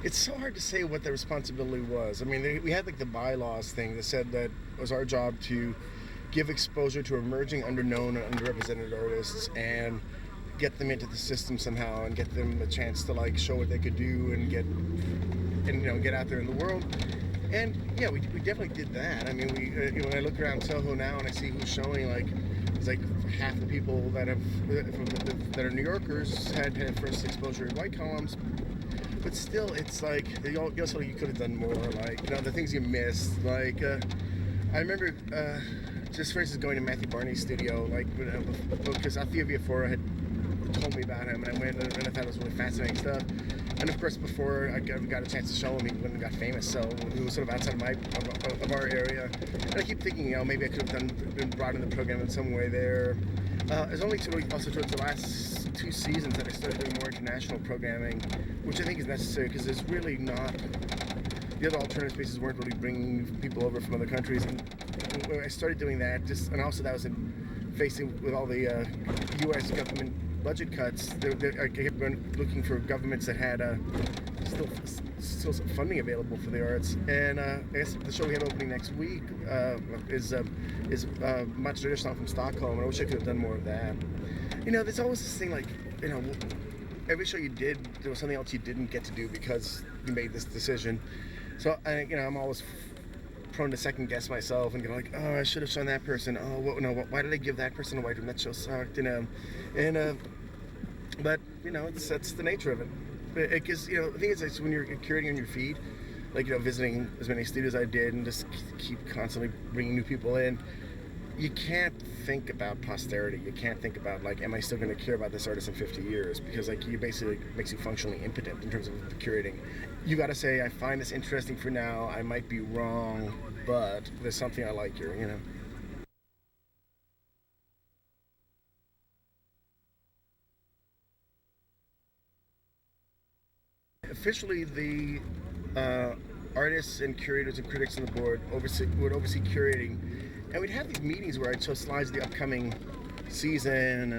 It's so hard to say what the responsibility was. I mean, we had like the bylaws thing that said that it was our job to give exposure to emerging, underknown, and underrepresented artists and get them into the system somehow and get them a chance to like show what they could do and get out there in the world. And yeah, we definitely did that. I mean, when I look around Soho now and I see who's showing, like it's like half the people that are New Yorkers had first exposure in white columns. But still, it's like you also you could have done more. Like the things you missed. Like I remember just for instance going to Matthew Barney's studio, like because Althea Viafora had told me about him, and I went and I thought it was really fascinating stuff. And of course, before I got a chance to show him, he went and got famous. So he was sort of outside of our area. And I keep thinking, maybe I could have been brought in the program in some way there. It's only also towards the last 2 seasons that I started doing more international programming, which I think is necessary because there's really not. The other alternative spaces weren't really bringing people over from other countries, and when I started doing that, and also that was facing with all the U.S. government budget cuts. I kept looking for governments that had still some funding available for the arts. And I guess the show we have opening next week is Mats Riddersson from Stockholm, and I wish I could have done more of that. There's always this thing like, every show you did, there was something else you didn't get to do because you made this decision. So I'm always prone to second guess myself and go like, oh, I should have shown that person. Oh, why did I give that person a white room? That show sucked, But that's the nature of it. Because the thing is, when you're curating on your feed, like visiting as many studios as I did, and just keep constantly bringing new people in, you can't think about posterity. You can't think about like, am I still going to care about this artist in 50 years? Because like you basically makes you functionally impotent in terms of curating. You got to say, I find this interesting for now. I might be wrong, but there's something I like here. Officially, the artists and curators and critics on the board would oversee curating, and we'd have these meetings where I'd show slides of the upcoming season,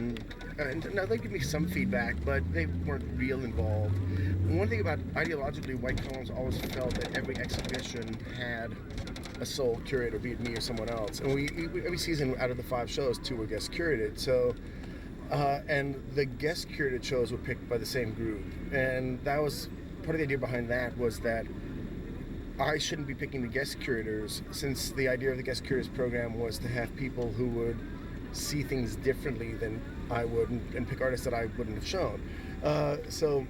and now they'd give me some feedback, but they weren't real involved. And one thing about ideologically, White Columns always felt that every exhibition had a sole curator, be it me or someone else. And we every season out of the 5 shows, 2 were guest curated. So. And the guest curated shows were picked by the same group, and that was part of the idea behind that was that I shouldn't be picking the guest curators, since the idea of the guest curators program was to have people who would see things differently than I would and pick artists that I wouldn't have shown. So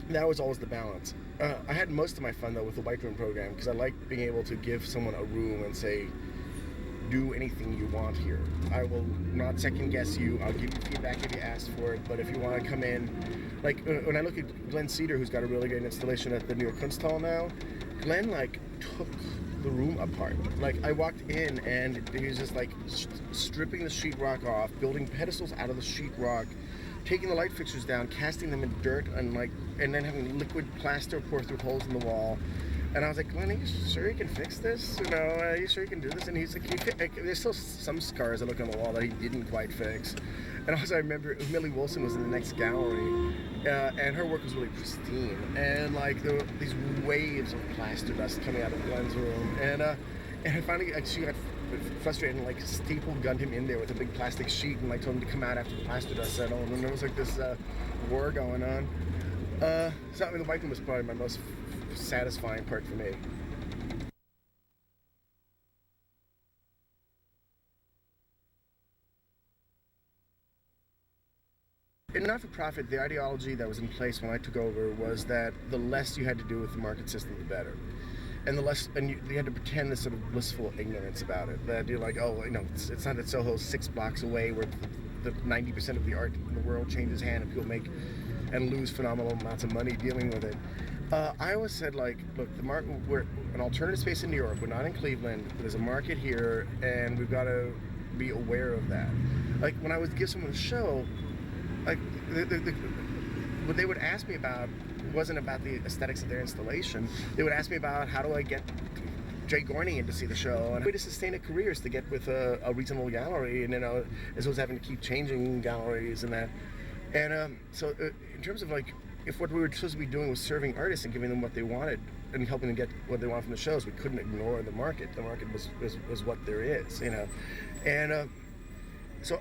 that was always the balance. I had most of my fun though with the White Room program because I like being able to give someone a room and say, do anything you want here. I will not second guess you. I'll give you feedback if you ask for it. But if you want to come in, like when I look at Glenn Cedar, who's got a really great installation at the New York Kunsthal now, Glenn like took the room apart. Like I walked in and he was just like stripping the sheetrock off, building pedestals out of the sheetrock, taking the light fixtures down, casting them in dirt, and then having liquid plaster pour through holes in the wall. And I was like, Glenn, are you sure you can fix this? Are you sure you can do this? And he's like, there's still some scars that look on the wall that he didn't quite fix. And also I remember Millie Wilson was in the next gallery, and her work was really pristine. And like there were these waves of plaster dust coming out of Glenn's room. And finally she got frustrated and like staple gunned him in there with a big plastic sheet and like told him to come out after the plaster dust settled. And there was like this war going on. So I mean, the White Room was probably my most satisfying part for me. In not-for-profit, the ideology that was in place when I took over was that the less you had to do with the market system, the better. And you had to pretend this sort of blissful ignorance about it. That you're like, it's not that Soho's 6 blocks away where the 90% of the art in the world changes hand and people make and lose phenomenal amounts of money dealing with it. I always said, like, look, we're an alternative space in New York. We're not in Cleveland. There's a market here, and we've got to be aware of that. Like, when I would give someone a show, like, what they would ask me about wasn't about the aesthetics of their installation. They would ask me about how do I get Jay Gorney in to see the show. And the way to sustain a career is to get with a reasonable gallery, and as well as having to keep changing galleries and that. And so in terms of like, if what we were supposed to be doing was serving artists and giving them what they wanted and helping them get what they want from the shows, we couldn't ignore the market. The market was what there is, And so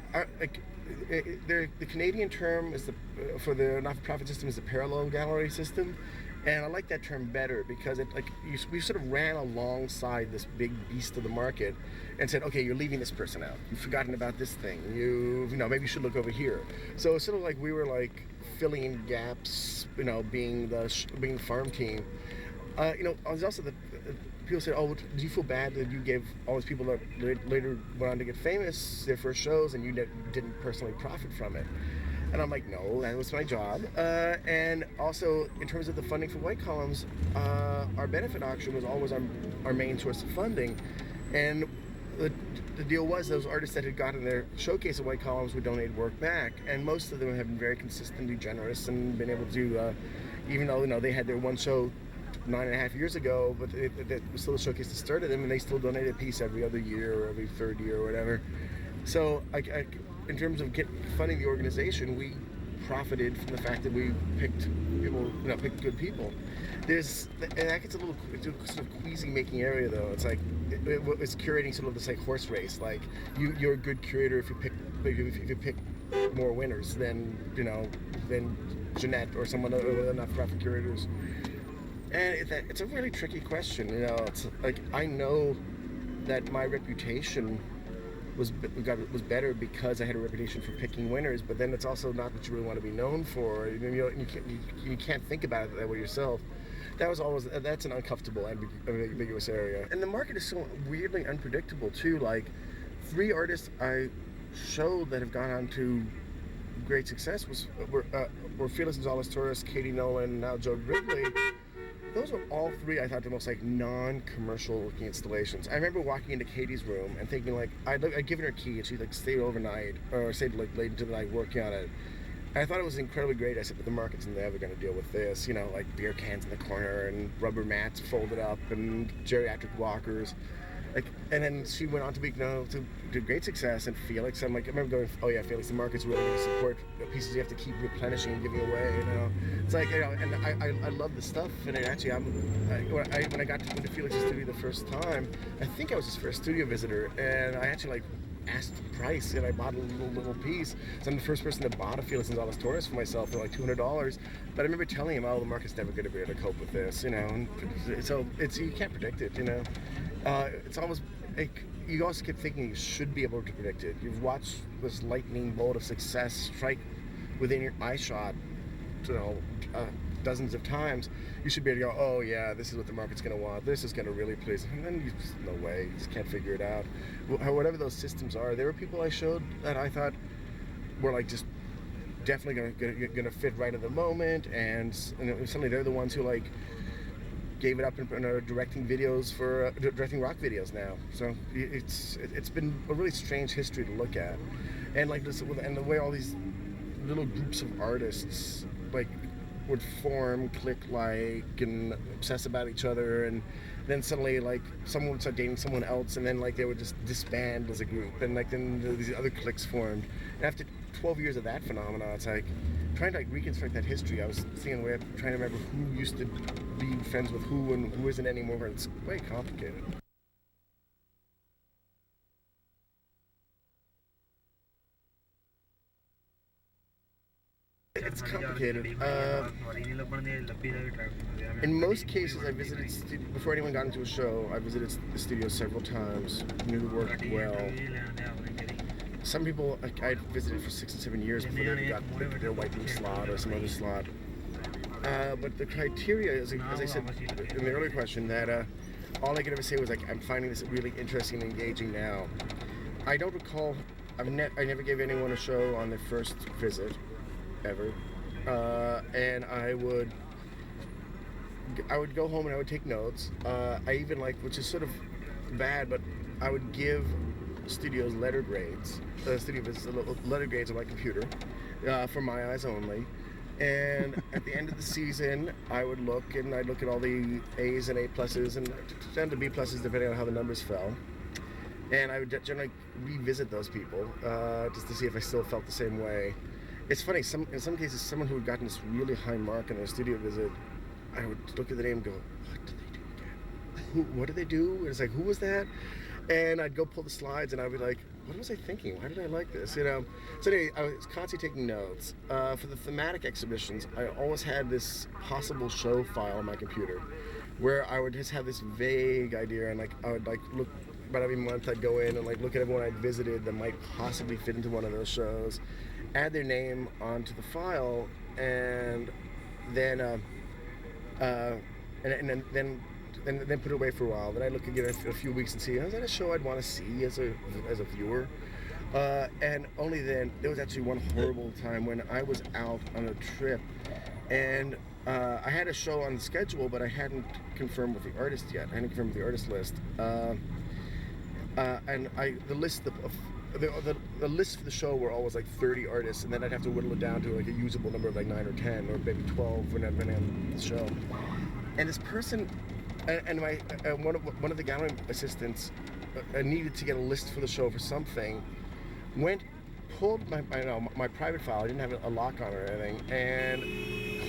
the Canadian term is for the not-for-profit system is the parallel gallery system. And I like that term better because we sort of ran alongside this big beast of the market and said, okay, you're leaving this person out. You've forgotten about this thing. Maybe you should look over here. So it's sort of like we were like filling in gaps, being the farm team. I was also people said, oh, do you feel bad that you gave all these people that later went on to get famous their first shows and you didn't personally profit from it? And I'm like, no, that was my job. And also, in terms of the funding for White Columns, our benefit auction was always our main source of funding. And the deal was those artists that had gotten their showcase at White Columns would donate work back. And most of them have been very consistently generous and been able to, even though they had their one show 9.5 years ago, but it was still a showcase that started them, and they still donated a piece every other year or every third year or whatever. So in terms of funding the organization, we profited from the fact that we picked good people. And that gets it's a sort of queasy-making area, though. It's like it's curating sort of this like horse race. Like you're a good curator if you pick more winners than Jeanette or someone other not-for-profit curators. And it's a really tricky question. It's like I know that my reputation was better because I had a reputation for picking winners, but then it's also not what you really want to be known for. You can't think about it that way yourself. That's an uncomfortable, ambiguous area. And the market is so weirdly unpredictable too. Like 3 artists I showed that have gone on to great success were Felix Gonzalez-Torres, Katie Nolan, now Joe Ridley. Those were all 3, I thought, the most like non-commercial looking installations. I remember walking into Katie's room and thinking like, I'd given her a key and she like stayed overnight or stayed like late into the night working on it. And I thought it was incredibly great. I said, but the market's never going to deal with this. Like beer cans in the corner and rubber mats folded up and geriatric walkers. And then she went on to be to great success. And Felix, I remember going, oh yeah, Felix, the market's really going to support the pieces you have to keep replenishing and giving away. It's like and I love the stuff. And actually, when I got into Felix's studio the first time, I think I was his first studio visitor, and I actually asked the price, and I bought a little piece. So I'm the first person that bought a Felix Gonzalez-Torres for myself for like $200. But I remember telling him, oh, the market's never going to be able to cope with this, And so you can't predict it, It's almost like you also keep thinking you should be able to predict it. You've watched this lightning bolt of success strike within your eye shot, dozens of times. You should be able to go, oh yeah, this is what the market's going to want. This is going to really please. And then you just, no way, you just can't figure it out. Whatever those systems are, there were people I showed that I thought were like just definitely going to fit right at the moment, and suddenly they're the ones who like gave it up and are directing videos for directing rock videos now. So it's been a really strange history to look at, and like this, and the way all these little groups of artists like would form, click and obsess about each other, and then suddenly like someone would start dating someone else, and then like they would just disband as a group, and like then these other cliques formed. And after 12 years of that phenomenon, it's like trying to like reconstruct that history. I was thinking, trying to remember who used to be friends with who and who isn't anymore. It's quite complicated. It's complicated. In most cases, I visited, before anyone got into a show, I visited the studio several times, knew the work well. Some people I'd visited for 6 and 7 years before they got their white room slot or some other slot. But the criteria, as I said in the earlier question, that all I could ever say was like, I'm finding this really interesting and engaging now. I don't recall, I never gave anyone a show on their first visit, ever. And I would go home and I would take notes. I even which is sort of bad, but I would give studios letter grades. Studio visits letter grades on my computer, for my eyes only. And at the end of the season, I would look and I'd look at all the A's and A pluses and down to B pluses depending on how the numbers fell. And I would generally revisit those people just to see if I still felt the same way. It's funny, in some cases, someone who had gotten this really high mark on their studio visit, I would look at the name and go, what did they do again? What did they do? And it's like, who was that? And I'd go pull the slides and I'd be like, what was I thinking? Why did I like this? You know. So anyway, I was constantly taking notes. For the thematic exhibitions, I always had this possible show file on my computer, where I would just have this vague idea, and like I would like look about every month. I'd go in and like look at everyone I'd visited that might possibly fit into one of those shows, add their name onto the file, and then then put it away for a while. Then I look again a few weeks and see, is that a show I'd want to see as a viewer? And only then, there was actually one horrible time when I was out on a trip, and I had a show on the schedule, but I hadn't confirmed with the artist yet. I hadn't confirmed with the artist list. And the list the lists for the show were always like 30 artists, and then I'd have to whittle it down to like a usable number of like 9 or 10 or maybe 12 when I'm on the show. And this person, and my one of the gallery assistants needed to get a list for the show for something. Pulled my private file. I didn't have a lock on it or anything, and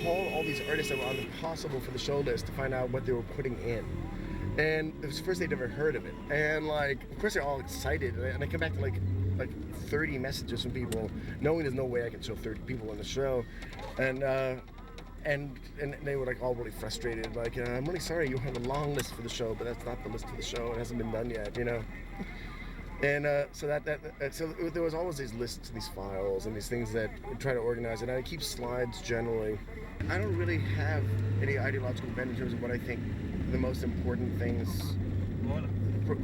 called all these artists that were on the possible for the show list to find out what they were putting in. And it was the first they'd ever heard of it, and like, of course they're all excited, and I come back to like 30 messages from people, knowing there's no way I can show 30 people in the show, and they were like all really frustrated, like, I'm really sorry, you have a long list for the show, but that's not the list for the show, it hasn't been done yet, you know. And so there was always these lists, these files, and these things that I try to organize, and I keep slides generally. I don't really have any ideological bent in terms of what I think the most important things,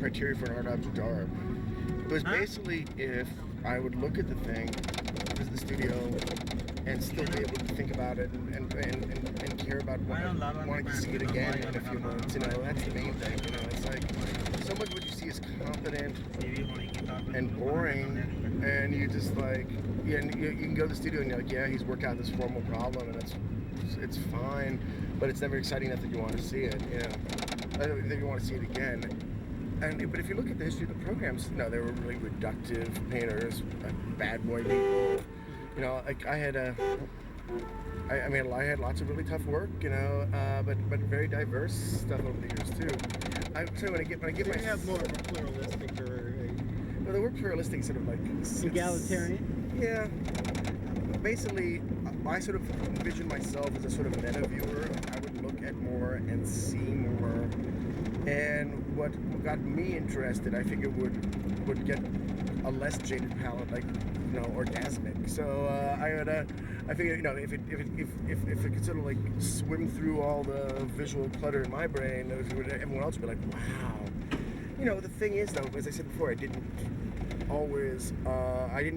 criteria for an art object are. It was basically if I would look at the thing, visit the studio, and still be able to think about it and care about wanting to see it again in a few months. You know, that's the main thing. You know, it's like so much of what you see is competent and boring, and you just like, you can go to the studio and you're like, yeah, he's worked out this formal problem, and it's fine, but it's never exciting enough that you want to see it. You know, that you want to see it again. But if you look at the history of the programs, no, they were really reductive painters, bad boy people. You know, like I had lots of really tough work, you know, but very diverse stuff over the years too. So when I get my, you have more of a pluralistic or no, the word pluralistic sort of like egalitarian. Yeah. Basically, I sort of envision myself as a sort of meta viewer. I would look at more and see more. And what got me interested, I figured would get a less jaded palette, like, you know, orgasmic. So I figured, you know, if it could sort of like swim through all the visual clutter in my brain, everyone else would be like, wow. You know, the thing is, though, as I said before, I didn't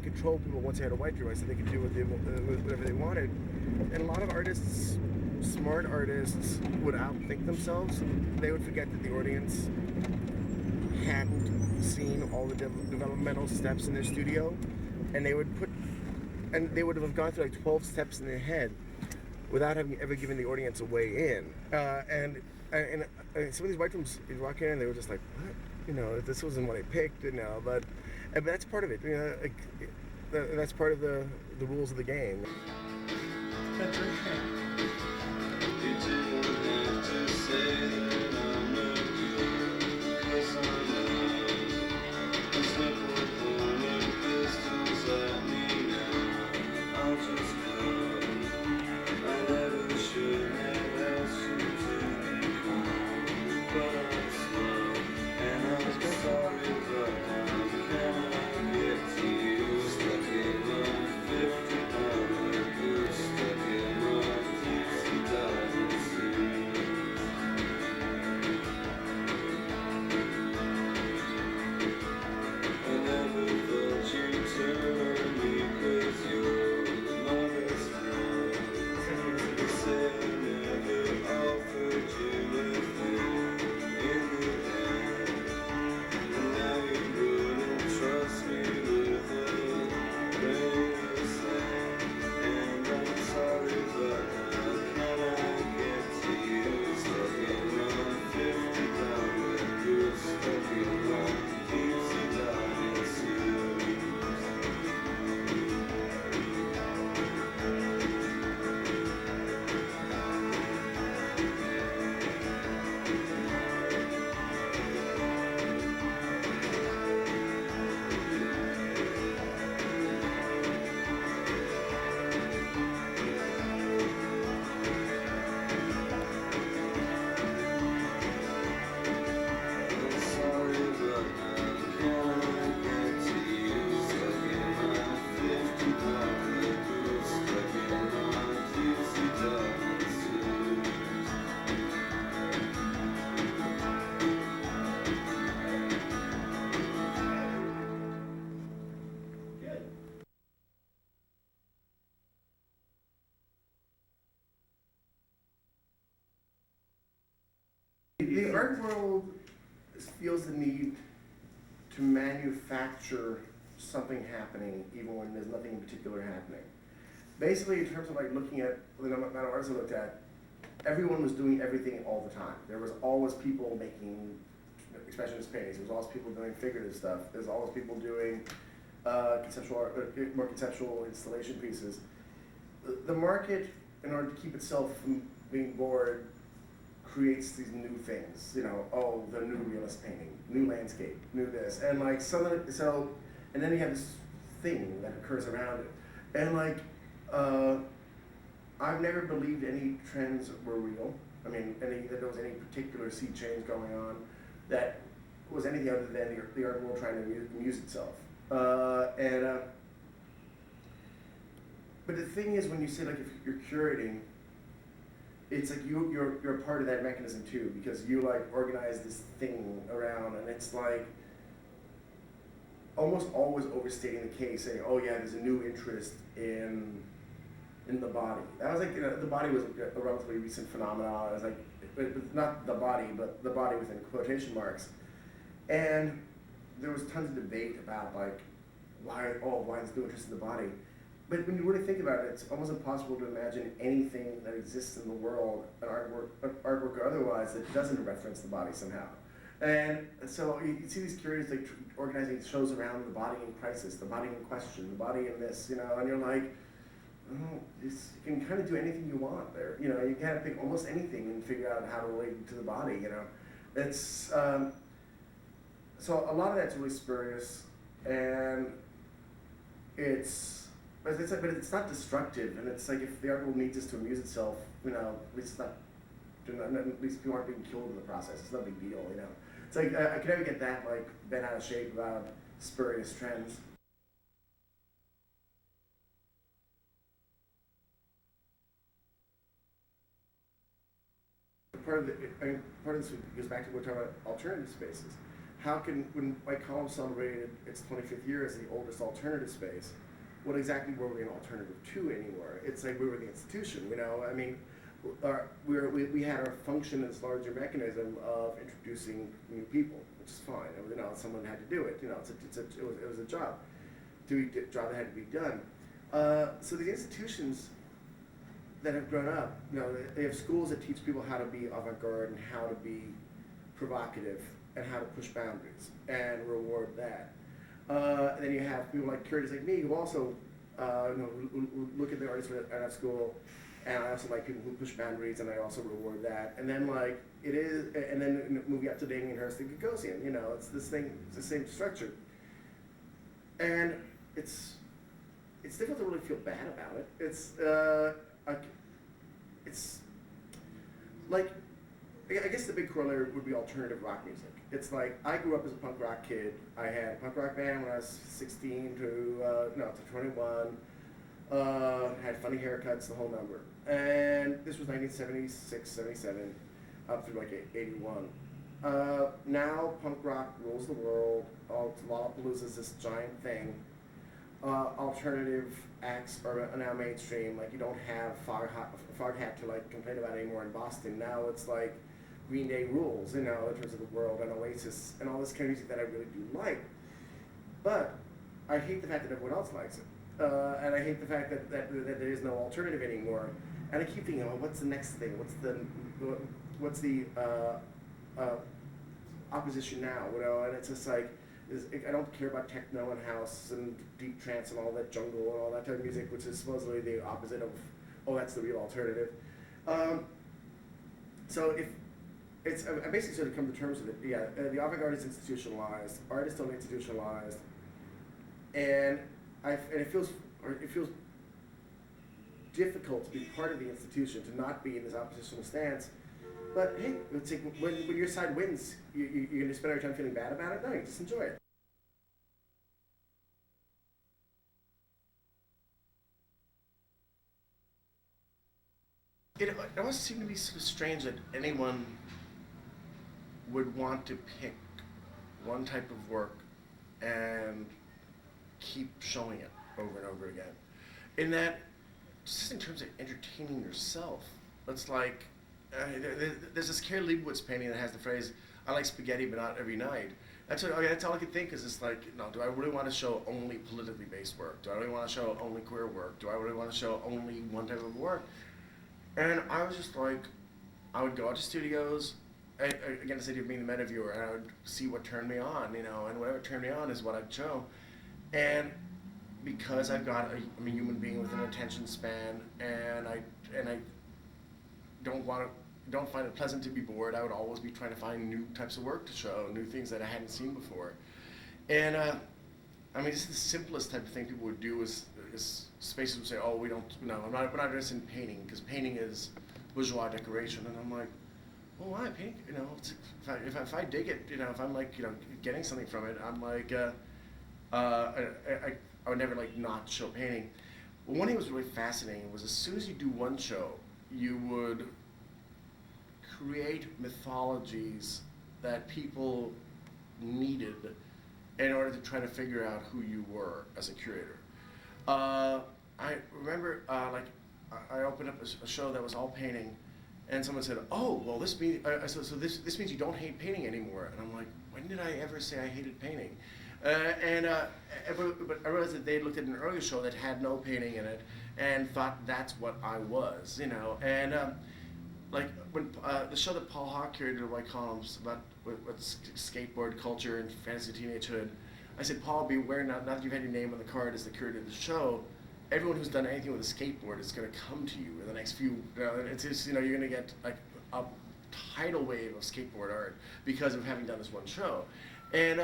control people once they had a white room. I said they could do whatever they wanted. And a lot of artists, smart artists, would outthink themselves. They would forget that the audience hadn't seen all the developmental steps in their studio, and they would have gone through like 12 steps in their head without having ever given the audience a way in. And some of these white rooms, you'd walk in and they were just like, what? You know, this wasn't what I picked, you know, but that's part of it. You know, like, that's part of the rules of the game. the art world feels the need to manufacture something happening even when there's nothing in particular happening. Basically, in terms of like looking at the amount of artists I looked at, everyone was doing everything all the time. There was always people making expressionist paintings. There was always people doing figurative stuff. There's always people doing conceptual art, more conceptual installation pieces. The market, in order to keep itself from being bored, creates these new things. You know, oh, the new realist painting, new landscape, new this, and like and then you have this thing that occurs around it, and like. I've never believed any trends were real. I mean, that there was any particular sea change going on that was anything other than the art world trying to amuse itself. But the thing is, when you say like if you're curating, it's like you're a part of that mechanism too, because you like organize this thing around, and it's like almost always overstating the case, saying, "Oh yeah, there's a new interest in the body." That was like, you know, the body was a relatively recent phenomenon. It was like, but not the body, but the body within quotation marks. And there was tons of debate about like why is new interest in the body. But when you really think about it, it's almost impossible to imagine anything that exists in the world, an artwork or otherwise, that doesn't reference the body somehow. And so you see these curators like organizing shows around the body in crisis, the body in question, the body in this, you know, and you're like, oh, you can kind of do anything you want there. You know, you can kind of pick almost anything and figure out how to relate to the body, you know. It's, so a lot of that's really spurious, and but it's not destructive, and it's like if the art world needs us to amuse itself, you know, at least at least people aren't being killed in the process. It's no big deal, you know. It's like I can never get that like bent out of shape about spurious trends. Part of this goes back to what we're talking about alternative spaces. How can, when my column celebrated its 25th year as the oldest alternative space, what exactly were we an alternative to anymore? It's like we were the institution, you know. I mean, we had our function as larger mechanism of introducing new people, which is fine. You know, someone had to do it. You know, it was a job, job that had to be done. So the institutions that have grown up, you know, they have schools that teach people how to be avant-garde and how to be provocative and how to push boundaries and reward that. And then you have people like curators like me who also look at the artists at our school, and I also like people who push boundaries, and I also reward that. And then and then moving up to Damien Hirst and Gagosian, you know, it's this thing, it's the same structure. And it's difficult to really feel bad about it. It's like, I guess the big corollary would be alternative rock music. It's like, I grew up as a punk rock kid. I had a punk rock band when I was 16 to 21. Had funny haircuts, the whole number. And this was 1976, 77, up through like 81. Now punk rock rules the world. Lollapalooza is this giant thing. Alternative acts are now mainstream. Like, you don't have Foghat to like complain about anymore in Boston. Now it's like Green Day rules, you know, in terms of the world, and Oasis, and all this kind of music that I really do like. But I hate the fact that everyone else likes it, and I hate the fact that there is no alternative anymore. And I keep thinking, oh, what's the next thing? What's the opposition now? You know, and it's just like, I don't care about techno and house and deep trance and all that jungle and all that type of music, which is supposedly the opposite of, oh, that's the real alternative. So I basically sort of come to terms with it. Yeah, the avant-garde is institutionalized, art is totally institutionalized, and it feels difficult to be part of the institution, to not be in this oppositional stance. But hey, it's like when your side wins, you're going to spend your time feeling bad about it? No, you just enjoy it. It always seemed to be sort of strange that anyone would want to pick one type of work and keep showing it over and over again. In that, just in terms of entertaining yourself, it's like, there's this Carrie Leibowitz painting that has the phrase, "I like spaghetti, but not every night." That's all I could think is just like, no, do I really want to show only politically based work? Do I really want to show only queer work? Do I really want to show only one type of work? And I was just like, I would go out to studios, again, the city of being the meta viewer, and I would see what turned me on, and whatever turned me on is what I'd show. And because I'm a human being with an attention span, and I don't find it pleasant to be bored. I would always be trying to find new types of work to show, new things that I hadn't seen before. And this is the simplest type of thing people would do is spaces would say, oh, we're not interested in painting because painting is bourgeois decoration. And I'm like, well, why painting? If I dig it, if I'm like, getting something from it, I'm like, I would never like not show painting. But one thing that was really fascinating was as soon as you do one show, you would create mythologies that people needed in order to try to figure out who you were as a curator. I remember, I opened up a show that was all painting, and someone said, "Oh, well, this means this means you don't hate painting anymore." And I'm like, "When did I ever say I hated painting?" But I realized that they had looked at an earlier show that had no painting in it and thought that's what I was, And like when the show that Paul Hawke curated at White Columns about what's skateboard culture and fantasy teenagehood, I said, Paul, be aware now that you've had your name on the card as the curator of the show, everyone who's done anything with a skateboard is going to come to you in the next few. It's just, you're going to get like a tidal wave of skateboard art because of having done this one show, and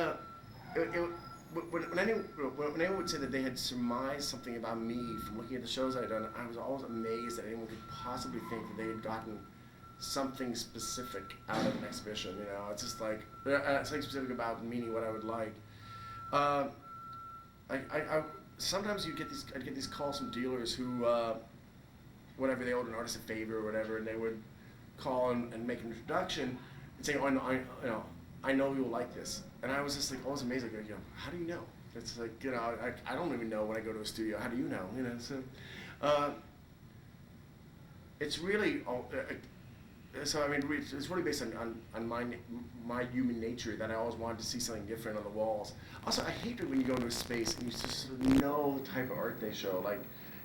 when anyone would say that they had surmised something about me from looking at the shows I'd done, I was always amazed that anyone could possibly think that they had gotten something specific out of an exhibition. It's just like something specific about meaning what I would like. I sometimes I'd get these calls from dealers who, whatever, they owed an artist a favor or whatever, and they would call and make an introduction and say, "Oh, I know you'll like this." And I was just like always amazed, like, how do you know? It's like, I don't even know when I go to a studio. How do you know? So it's really it's really based on my human nature that I always wanted to see something different on the walls. Also, I hate it when you go into a space and you just sort of know the type of art they show. Like,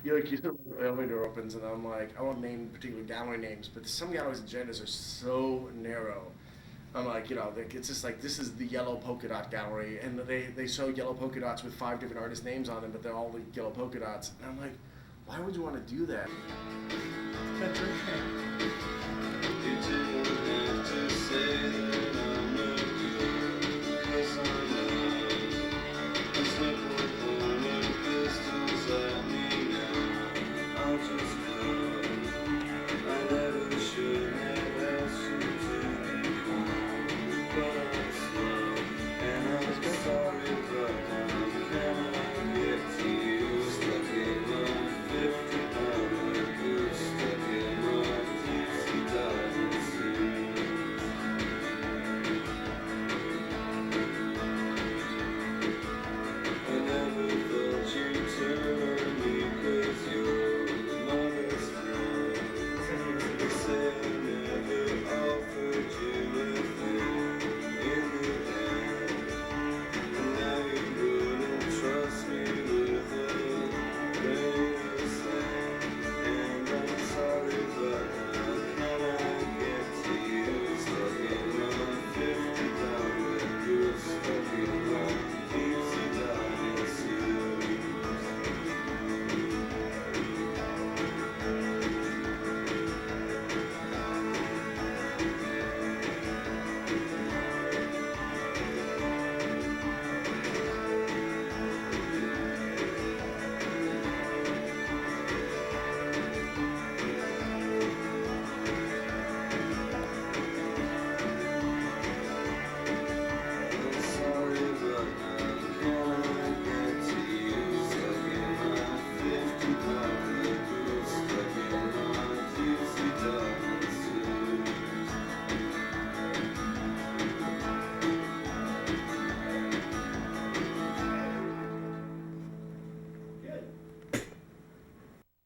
you sort of, the elevator opens and I'm like, I won't name particular gallery names, but some galleries' agendas are so narrow. I'm like, it's just like, this is the yellow polka dot gallery, and they show yellow polka dots with 5 different artist names on them, but they're all the yellow polka dots. And I'm like, why would you want to do that? That's right. You didn't have to say